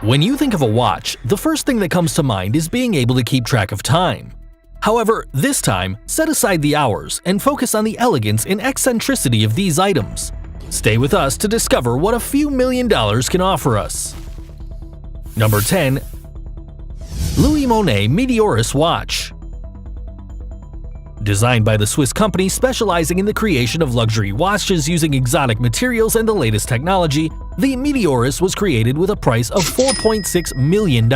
When you think of a watch, the first thing that comes to mind is being able to keep track of time. However, this time, set aside the hours and focus on the elegance and eccentricity of these items. Stay with us to discover what a few $1,000,000 can offer us. Number 10. Louis Monet Meteoris Watch. Designed by the Swiss company specializing in the creation of luxury watches using exotic materials and the latest technology, the Meteoris was created with a price of $4.6 million.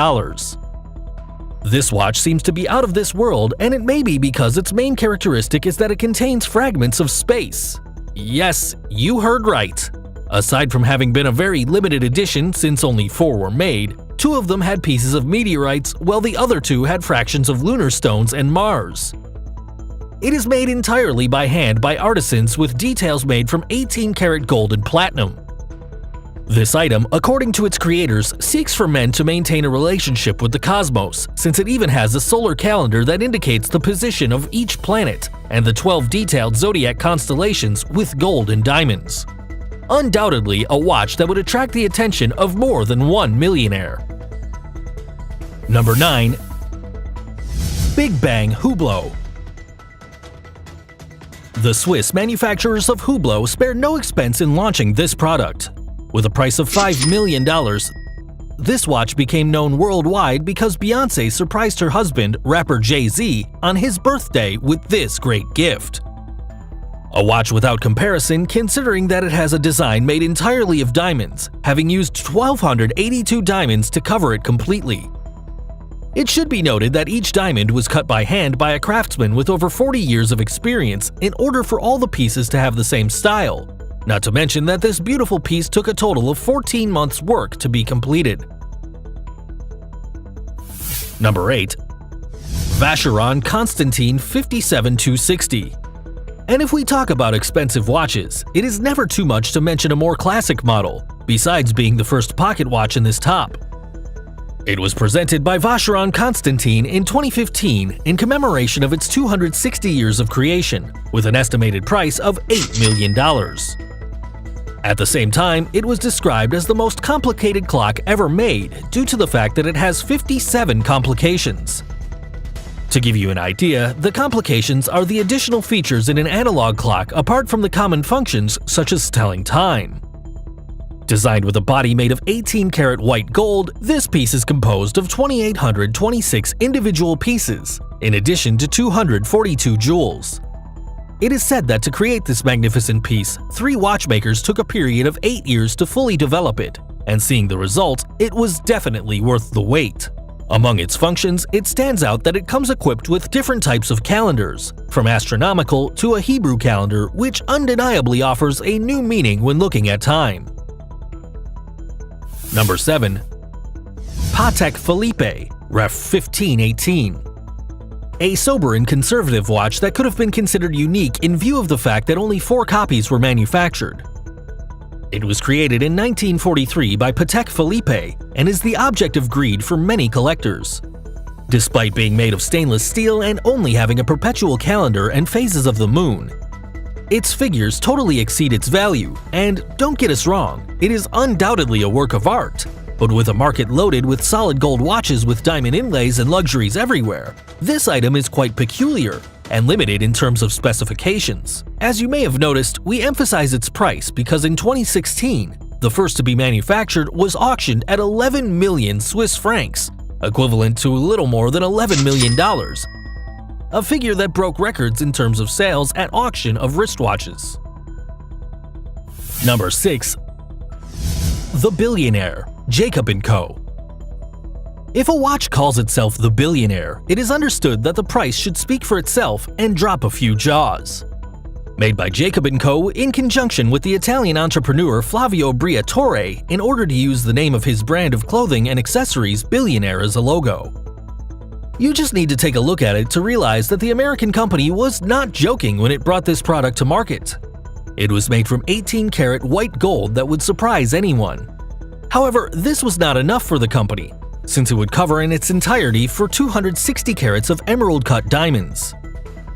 This watch seems to be out of this world, and it may be because its main characteristic is that it contains fragments of space. Yes, you heard right. Aside from having been a very limited edition since only 4 were made, 2 of them had pieces of meteorites while the other 2 had fractions of lunar stones and Mars. It is made entirely by hand by artisans with details made from 18-karat gold and platinum. This item, according to its creators, seeks for men to maintain a relationship with the cosmos, since it even has a solar calendar that indicates the position of each planet and the 12 detailed zodiac constellations with gold and diamonds. Undoubtedly a watch that would attract the attention of more than one millionaire. Number 9. Big Bang Hublot. The Swiss manufacturers of Hublot spared no expense in launching this product. With a price of $5 million, this watch became known worldwide because Beyoncé surprised her husband, rapper Jay-Z, on his birthday with this great gift. A watch without comparison, considering that it has a design made entirely of diamonds, having used 1,282 diamonds to cover it completely. It should be noted that each diamond was cut by hand by a craftsman with over 40 years of experience in order for all the pieces to have the same style. Not to mention that this beautiful piece took a total of 14 months' work to be completed. Number 8. Vacheron Constantin 57260. And if we talk about expensive watches, it is never too much to mention a more classic model, besides being the first pocket watch in this top. It was presented by Vacheron Constantin in 2015 in commemoration of its 260 years of creation, with an estimated price of $8 million. At the same time, it was described as the most complicated clock ever made due to the fact that it has 57 complications. To give you an idea, the complications are the additional features in an analog clock apart from the common functions such as telling time. Designed with a body made of 18-karat white gold, this piece is composed of 2,826 individual pieces, in addition to 242 jewels. It is said that to create this magnificent piece, 3 watchmakers took a period of 8 years to fully develop it, and seeing the result, it was definitely worth the wait. Among its functions, it stands out that it comes equipped with different types of calendars, from astronomical to a Hebrew calendar, which undeniably offers a new meaning when looking at time. Number 7. Patek Philippe Ref 1518. A sober and conservative watch that could have been considered unique in view of the fact that only 4 copies were manufactured. It was created in 1943 by Patek Philippe and is the object of greed for many collectors. Despite being made of stainless steel and only having a perpetual calendar and phases of the moon, its figures totally exceed its value, and don't get us wrong, it is undoubtedly a work of art. But with a market loaded with solid gold watches with diamond inlays and luxuries everywhere, this item is quite peculiar and limited in terms of specifications. As you may have noticed, we emphasize its price because in 2016, the first to be manufactured was auctioned at 11 million Swiss francs, equivalent to a little more than $11 million. A figure that broke records in terms of sales at auction of wristwatches. Number 6. The Billionaire Jacob & Co. If a watch calls itself the Billionaire, it is understood that the price should speak for itself and drop a few jaws. Made by Jacob & Co. in conjunction with the Italian entrepreneur Flavio Briatore in order to use the name of his brand of clothing and accessories Billionaire as a logo. You just need to take a look at it to realize that the American company was not joking when it brought this product to market. It was made from 18-karat white gold that would surprise anyone. However, this was not enough for the company, since it would cover in its entirety for 260 carats of emerald-cut diamonds.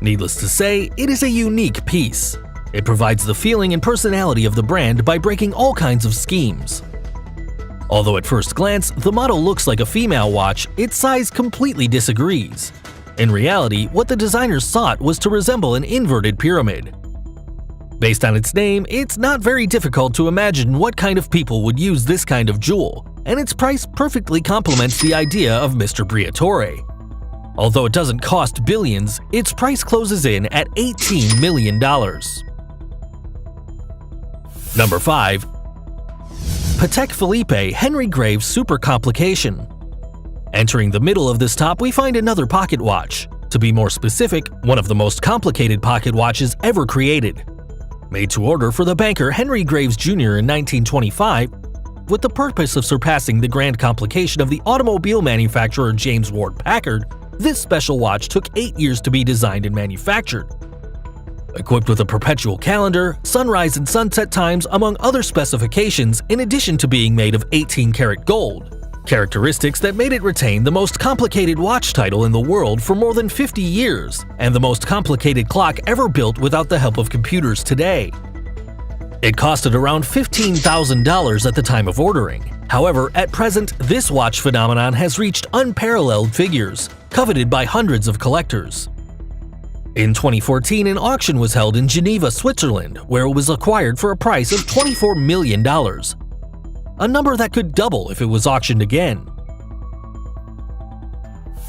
Needless to say, it is a unique piece. It provides the feeling and personality of the brand by breaking all kinds of schemes. Although at first glance, the model looks like a female watch, its size completely disagrees. In reality, what the designers sought was to resemble an inverted pyramid. Based on its name, it's not very difficult to imagine what kind of people would use this kind of jewel, and its price perfectly complements the idea of Mr. Briatore. Although it doesn't cost billions, its price closes in at $18 million. Number 5. Patek Philippe Henry Graves Super Complication. Entering the middle of this top, we find another pocket watch. To be more specific, one of the most complicated pocket watches ever created. Made to order for the banker Henry Graves Jr. in 1925, with the purpose of surpassing the grand complication of the automobile manufacturer James Ward Packard, this special watch took 8 years to be designed and manufactured. Equipped with a perpetual calendar, sunrise and sunset times, among other specifications, in addition to being made of 18-karat gold. Characteristics that made it retain the most complicated watch title in the world for more than 50 years, and the most complicated clock ever built without the help of computers today. It costed around $15,000 at the time of ordering. However, at present, this watch phenomenon has reached unparalleled figures, coveted by hundreds of collectors. In 2014, an auction was held in Geneva, Switzerland, where it was acquired for a price of $24 million. A number that could double if it was auctioned again.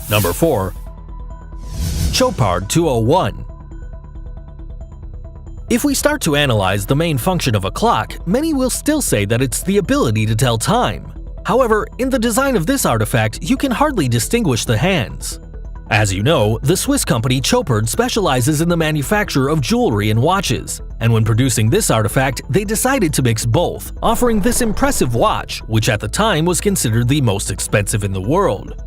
Number 4. Chopard 201. If we start to analyze the main function of a clock, many will still say that it's the ability to tell time. However, in the design of this artifact, you can hardly distinguish the hands. As you know, the Swiss company Chopard specializes in the manufacture of jewelry and watches, and when producing this artifact, they decided to mix both, offering this impressive watch, which at the time was considered the most expensive in the world.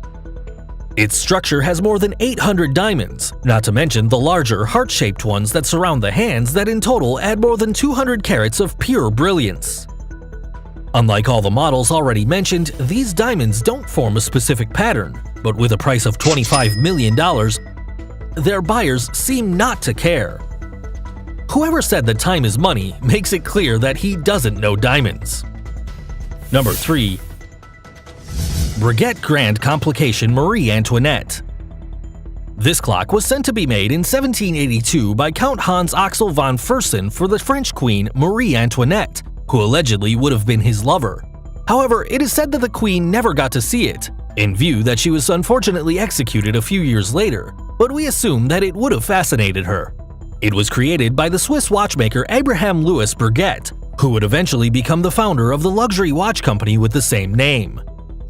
Its structure has more than 800 diamonds, not to mention the larger heart-shaped ones that surround the hands that in total add more than 200 carats of pure brilliance. Unlike all the models already mentioned, these diamonds don't form a specific pattern, but with a price of $25 million, their buyers seem not to care. Whoever said that time is money makes it clear that he doesn't know diamonds. Number 3. Breguet Grand Complication Marie Antoinette. This clock was sent to be made in 1782 by Count Hans Axel von Fersen for the French queen Marie Antoinette, who allegedly would have been his lover. However, it is said that the queen never got to see it, in view that she was unfortunately executed a few years later, but we assume that it would have fascinated her. It was created by the Swiss watchmaker Abraham Louis Breguet, who would eventually become the founder of the luxury watch company with the same name.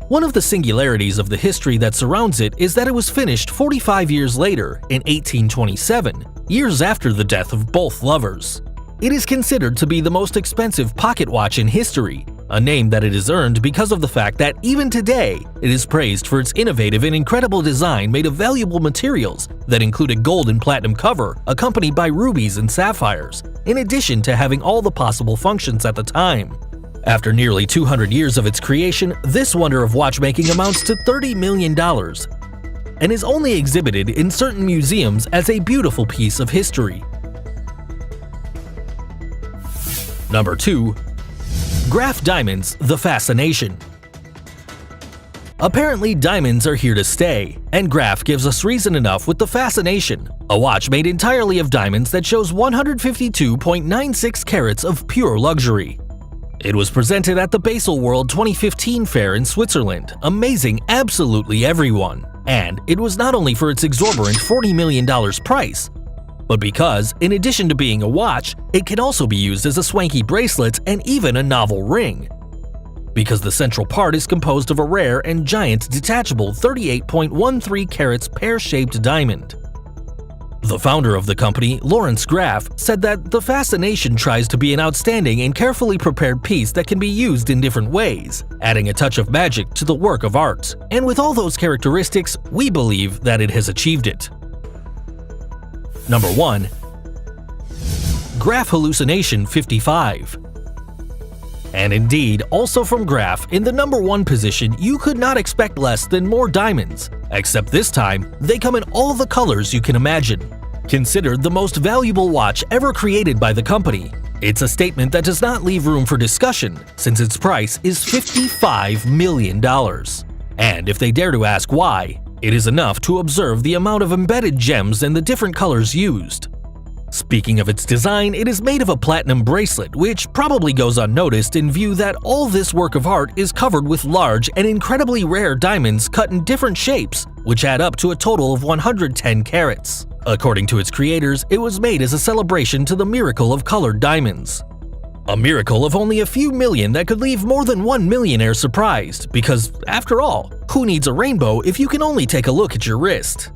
One of the singularities of the history that surrounds it is that it was finished 45 years later, in 1827, years after the death of both lovers. It is considered to be the most expensive pocket watch in history, a name that it has earned because of the fact that even today, it is praised for its innovative and incredible design made of valuable materials that include a gold and platinum cover accompanied by rubies and sapphires, in addition to having all the possible functions at the time. After nearly 200 years of its creation, this wonder of watchmaking amounts to $30 million and is only exhibited in certain museums as a beautiful piece of history. Number 2. Graff Diamonds – The Fascination. Apparently, diamonds are here to stay, and Graff gives us reason enough with the Fascination, a watch made entirely of diamonds that shows 152.96 carats of pure luxury. It was presented at the Baselworld 2015 fair in Switzerland, amazing absolutely everyone, and it was not only for its exorbitant $40 million price, but because, in addition to being a watch, it can also be used as a swanky bracelet and even a novel ring. Because the central part is composed of a rare and giant detachable 38.13 carats pear-shaped diamond. The founder of the company, Lawrence Graff, said that the Fascination tries to be an outstanding and carefully prepared piece that can be used in different ways, adding a touch of magic to the work of art. And with all those characteristics, we believe that it has achieved it. Number 1. Graff Hallucination 55. And indeed, also from Graff, in the number 1 position, you could not expect less than more diamonds, except this time, they come in all the colors you can imagine. Considered the most valuable watch ever created by the company, It's a statement that does not leave room for discussion, since its price is $55 million. And if they dare to ask why, it is enough to observe the amount of embedded gems and the different colors used. Speaking of its design, it is made of a platinum bracelet, which probably goes unnoticed in view that all this work of art is covered with large and incredibly rare diamonds cut in different shapes, which add up to a total of 110 carats. According to its creators, it was made as a celebration to the miracle of colored diamonds. A miracle of only a few million that could leave more than one millionaire surprised, because, after all, who needs a rainbow if you can only take a look at your wrist?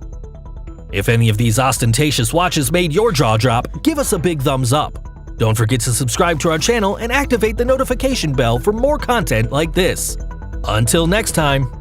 If any of these ostentatious watches made your jaw drop, give us a big thumbs up. Don't forget to subscribe to our channel and activate the notification bell for more content like this. Until next time.